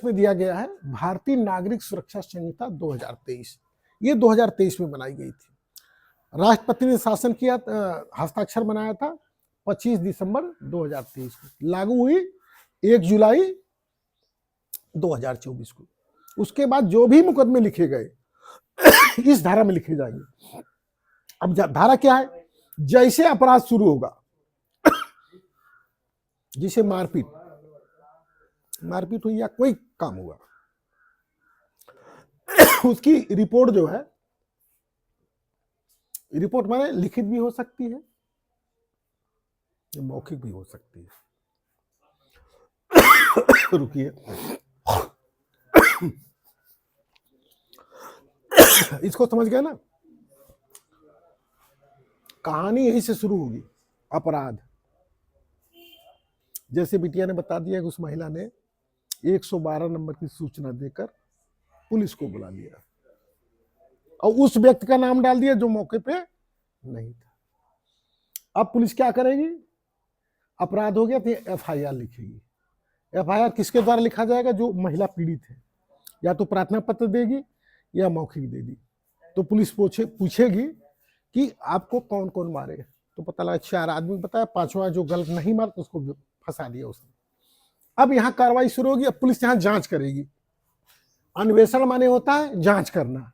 इसमें दिया गया है भारतीय नागरिक सुरक्षा संहिता 2023। ये 2023 में बनाई गई थी। राष्ट्रपति ने शासन किया, हस्ताक्षर बनाया था 25 दिसंबर 2023 को। लागू हुई 1 जुलाई 2024 को। उसके बाद जो भी मुकदमे लिखे गए इस धारा में लिखे जाएंगे। अब धारा क्या है? जैसे अपराध शुरू होगा, जिसे मारपीट हुई या कोई काम हुआ, उसकी रिपोर्ट जो है, रिपोर्ट माने लिखित भी हो सकती है, मौखिक भी हो सकती है। रुकिए, इसको समझ गए ना? कहानी यहीं से शुरू होगी। अपराध, जैसे बिटिया ने बता दिया कि उस महिला ने 112 नंबर की सूचना देकर पुलिस को बुला लिया और उस व्यक्ति का नाम डाल दिया जो मौके पे नहीं था। अब पुलिस क्या करेगी? अपराध हो गया तो एफआईआर लिखेगी। एफआईआर किसके द्वारा लिखा जाएगा? जो महिला पीड़ित है, या तो प्रार्थना पत्र देगी या मौखिक देगी। तो पुलिस पूछेगी कि आपको कौन कौन मारे, तो पता लगा 4 आदमी बताया, 5वां जो गलत नहीं मारा तो उसको फंसा दिया उसने। अब यहाँ कार्रवाई शुरू होगी। अब पुलिस यहाँ जांच करेगी। अन्वेषण माने होता है जांच करना,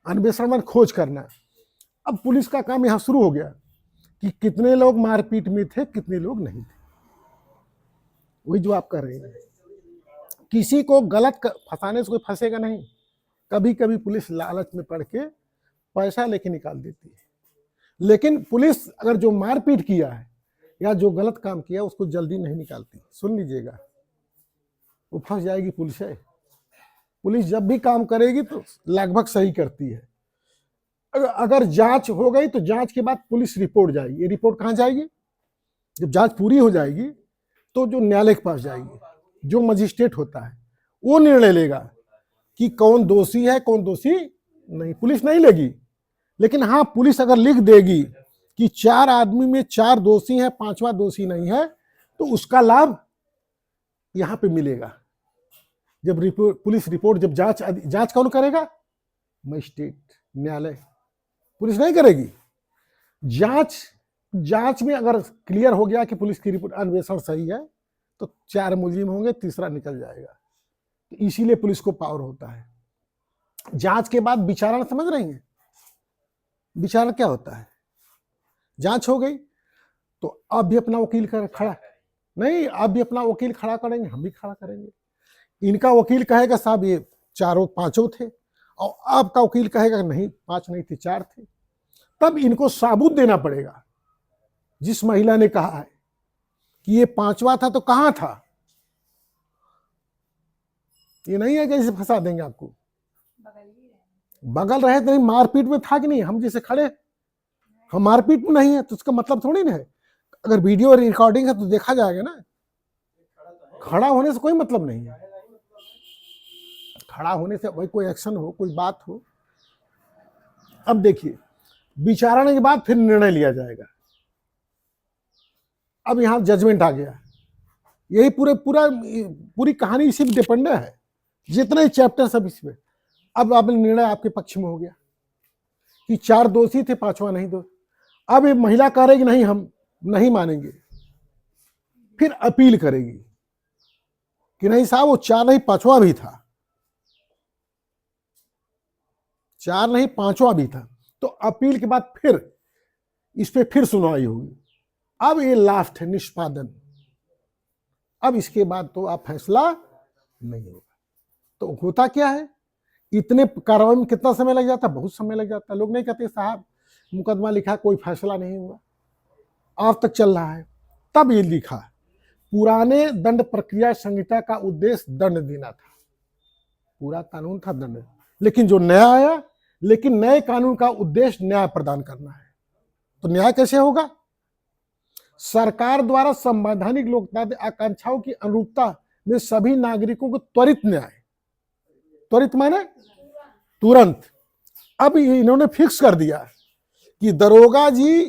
अन्वेषण माने खोज करना। अब पुलिस का काम यहाँ शुरू हो गया कि कितने लोग मारपीट में थे, कितने लोग नहीं थे। वही जो आप कर रहे हैं, किसी को गलत फंसाने से कोई फंसेगा नहीं। कभी कभी पुलिस लालच में पड़ के पैसा लेके निकाल देती है, लेकिन पुलिस अगर जो मारपीट किया है या जो गलत काम किया उसको जल्दी नहीं निकालती। सुन लीजिएगा, वो फंस जाएगी पुलिस है। पुलिस जब भी काम करेगी तो लगभग सही करती है। अगर जांच हो गई तो जांच के बाद पुलिस रिपोर्ट जाएगी। ये रिपोर्ट कहाँ जाएगी? जब जांच पूरी हो जाएगी तो जो न्यायालय के पास जाएगी। जो मजिस्ट्रेट होता है वो निर्णय लेगा कि कौन दोषी है, कौन दोषी नहीं। पुलिस नहीं लेगी, लेकिन हाँ, पुलिस अगर लिख देगी कि 4 आदमी में 4 दोषी हैं, 5वां दोषी नहीं है, तो उसका लाभ यहां पे मिलेगा। जब पुलिस रिपोर्ट, जब जांच कौन करेगा? मजिस्ट्रेट, न्यायालय। पुलिस नहीं करेगी। जांच में अगर क्लियर हो गया कि पुलिस की रिपोर्ट अन्वेषण सही है तो 4 मुलजिम होंगे, तीसरा निकल जाएगा। तो इसीलिए पुलिस को पावर होता है। जांच के बाद विचारण, समझ रही हैं? विचारण क्या होता है? जांच हो गई तो अब भी अपना वकील खड़ा नहीं, अब भी अपना वकील खड़ा करेंगे, हम भी खड़ा करेंगे। इनका वकील कहेगा साहब ये 4-5 थे, और आपका वकील कहेगा नहीं 5 नहीं थे, 4 थे। तब इनको सबूत देना पड़ेगा। जिस महिला ने कहा है कि ये 5वां था तो कहां था? ये नहीं है कि इसे फंसा देंगे आपको। बगल रहे तो नहीं, मारपीट में था कि नहीं? हम जैसे खड़े, हम मारपीट में नहीं है तो उसका मतलब थोड़ी ना है। अगर वीडियो रिकॉर्डिंग है तो देखा जाएगा ना। खड़ा होने से कोई मतलब नहीं है। खड़ा होने से भाई कोई एक्शन हो, कोई बात हो। अब देखिए, विचारण के बाद फिर निर्णय लिया जाएगा। अब यहां जजमेंट आ गया। यही पूरी कहानी इसी पे डिपेंड है, जितने चैप्टर सब इसमें। अब निर्णय आपके पक्ष में हो गया कि 4 दोषी थे, 5वां नहीं दोषी। अब ये महिला कह रही कि नहीं, हम नहीं मानेंगे। फिर अपील करेगी कि नहीं साहब, वो 4 नहीं 5वां भी था, 4 नहीं 5वां भी था। तो अपील के बाद फिर इस पे फिर सुनवाई होगी। अब ये लास्ट है, निष्पादन। अब इसके बाद तो आप फैसला नहीं होगा। तो होता क्या है, इतने कार्रवाई में कितना समय लग जाता? बहुत समय लग जाता। लोग नहीं कहते साहब मुकदमा लिखा, कोई फैसला नहीं हुआ, आज तक चल रहा है। तब ये लिखा, पुराने दंड प्रक्रिया संहिता का उद्देश्य दंड देना था। पूरा कानून था दंड, लेकिन जो नया आया, लेकिन नए कानून का उद्देश्य न्याय प्रदान करना है। तो न्याय कैसे होगा? सरकार द्वारा संवैधानिक लोकतांत्रिक आकांक्षाओं की अनुरूपता में सभी नागरिकों को त्वरित न्याय, त्वरित माने तुरंत। अब इन्होंने फिक्स कर दिया कि दरोगा जी,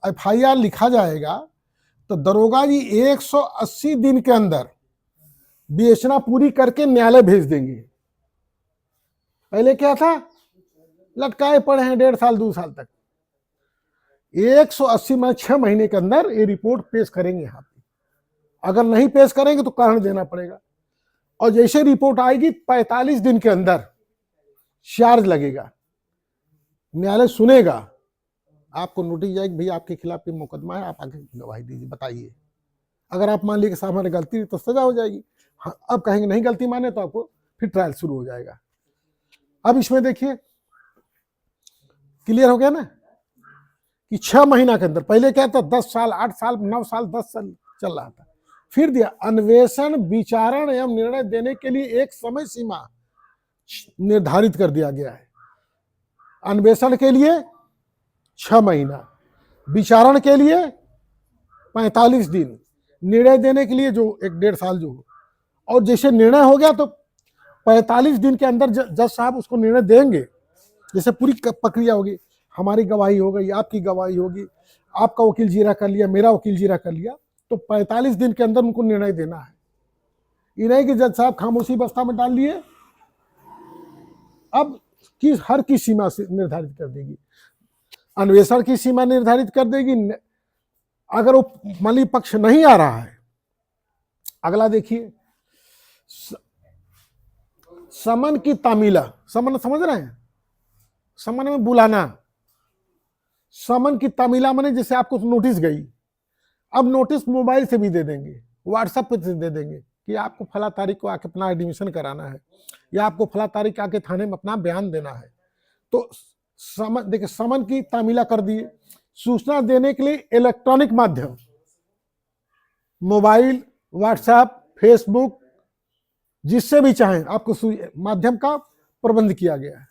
एफआईआर लिखा जाएगा तो दरोगा जी 180 दिन के अंदर विवेचना पूरी करके न्यायालय भेज देंगे। पहले क्या था, लटकाए पड़े हैं 1.5 साल 2 साल तक। 180 में 6 महीने के अंदर ये रिपोर्ट पेश करेंगे यहाँ पे। अगर नहीं पेश करेंगे तो कारण देना पड़ेगा। और जैसे रिपोर्ट आएगी 45 दिन के अंदर चार्ज लगेगा, न्यायालय सुनेगा, आपको नोटिस जाएगी, भैया आपके खिलाफ ये मुकदमा है, आप आगे गवाही दीजिए, बताइए। अगर आप मान लीजिए कि साहब हमारी गलती तो सजा हो जाएगी। हाँ, अब कहेंगे नहीं गलती माने तो आपको फिर ट्रायल शुरू हो जाएगा। अब इसमें देखिए क्लियर हो गया ना कि 6 महीना के अंदर, पहले क्या था 10 साल 8 साल 9 साल 10 साल चल रहा था। फिर दिया अन्वेषण विचारण एवं निर्णय देने के लिए एक समय सीमा निर्धारित कर दिया गया है। अन्वेषण के लिए 6 महीना, विचारण के लिए 45 दिन, निर्णय देने के लिए जो 1-1.5 साल जो हो। और जैसे निर्णय हो गया तो 45 दिन के अंदर जज साहब उसको निर्णय देंगे। जैसे पूरी प्रक्रिया होगी, हमारी गवाही हो गई, आपकी गवाही होगी, आपका वकील जीरा कर लिया, मेरा वकील जीरा कर लिया, तो 45 दिन के अंदर उनको निर्णय देना है। ये नहीं कि जज साहब खामोशी अवस्था में डाल दिए, अब हर की सीमा से निर्धारित कर देगी, अन्वेषण की सीमा निर्धारित कर देगी। अगर वो माली पक्ष नहीं आ रहा है, अगला देखिए समन की तामीला। समन समझ रहे हैं, समन में बुलाना। समन की तामीला माने जैसे आपको नोटिस गई, अब नोटिस मोबाइल से भी दे देंगे, व्हाट्सएप पे दे देंगे कि आपको फला तारीख को आके अपना एडमिशन कराना है, या आपको फला तारीख आके थाने में अपना बयान देना है। तो समन देखिए, समन की तामीला कर दिए। सूचना देने के लिए इलेक्ट्रॉनिक माध्यम, मोबाइल, व्हाट्सएप, फेसबुक, जिससे भी चाहें आपको माध्यम का प्रबंध किया गया है।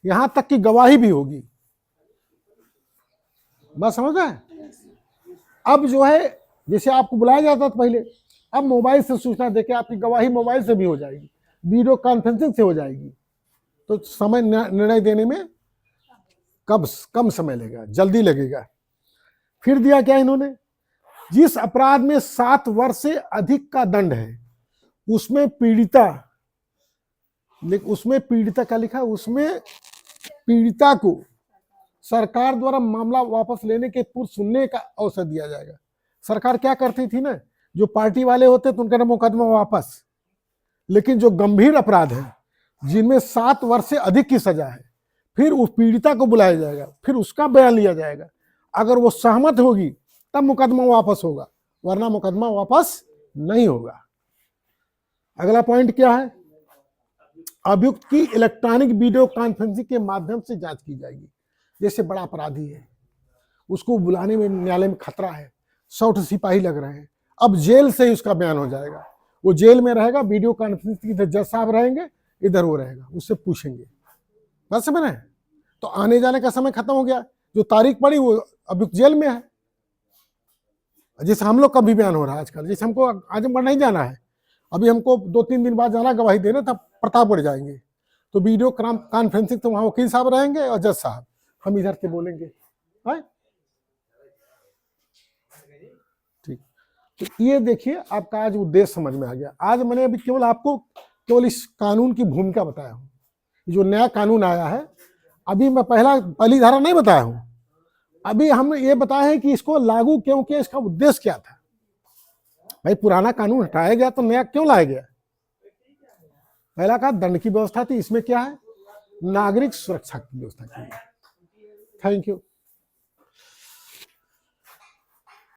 यहां तक कि गवाही भी होगी। बात समझ रहे हैं? अब जो है जैसे आपको बुलाया जाता था पहले, अब मोबाइल से सूचना देके आपकी गवाही मोबाइल से भी हो जाएगी, वीडियो कॉन्फ्रेंसिंग से हो जाएगी। तो समय निर्णय देने में कम समय लगेगा, जल्दी लगेगा। फिर दिया क्या इन्होंने, जिस अपराध में 7 वर्ष से अधिक का दंड है उसमें पीड़िता का लिखा, उसमें पीड़िता को सरकार द्वारा मामला वापस लेने के पूर्व सुनने का अवसर दिया जाएगा। सरकार क्या करती थी ना, जो पार्टी वाले होते तो उनका मुकदमा वापस, लेकिन जो गंभीर अपराध है जिनमें 7 वर्ष से अधिक की सजा है, फिर उस पीड़िता को बुलाया जाएगा, फिर उसका बयान लिया जाएगा। अगर वो सहमत होगी तब मुकदमा वापस होगा, वरना मुकदमा वापस नहीं होगा। अगला पॉइंट क्या है, अभियुक्त की इलेक्ट्रॉनिक वीडियो कॉन्फ्रेंसिंग के माध्यम से जांच की जाएगी। जैसे बड़ा अपराधी है, उसको बुलाने में न्यायालय में खतरा है, 100 सिपाही लग रहे हैं, अब जेल से ही उसका बयान हो जाएगा। वो जेल में रहेगा, वीडियो कॉन्फ्रेंसिंग, इधर जज साहब रहेंगे, इधर वो रहेगा, उससे पूछेंगे। बात समझ रहे हैं? तो आने जाने का समय खत्म हो गया, जो तारीख पड़ी वो अभियुक्त जेल में है। जैसे हम लोग का भी बयान हो रहा है आजकल, जैसे हमको आजमगढ़ नहीं जाना है, अभी हमको 2-3 दिन बाद जाना गवाही देने, तब प्रतापगढ़ जाएंगे, तो वीडियो कॉन्फ्रेंसिंग तो वहाँ वकील साहब रहेंगे और जज साहब, हम इधर से बोलेंगे। ठीक, तो ये देखिए आपका आज उद्देश्य समझ में आ गया। आज मैंने अभी केवल आपको केवल इस कानून की भूमिका बताया हूँ। जो नया कानून आया है, अभी मैं पहली धारा नहीं बताया हूँ, अभी हमने ये बताया है कि इसको लागू क्यों किया, इसका उद्देश्य क्या था। भाई पुराना कानून हटाया गया तो नया क्यों लाया गया। पहला कहा दंड की व्यवस्था थी, इसमें क्या है, नागरिक सुरक्षा की व्यवस्था की है। Thank you.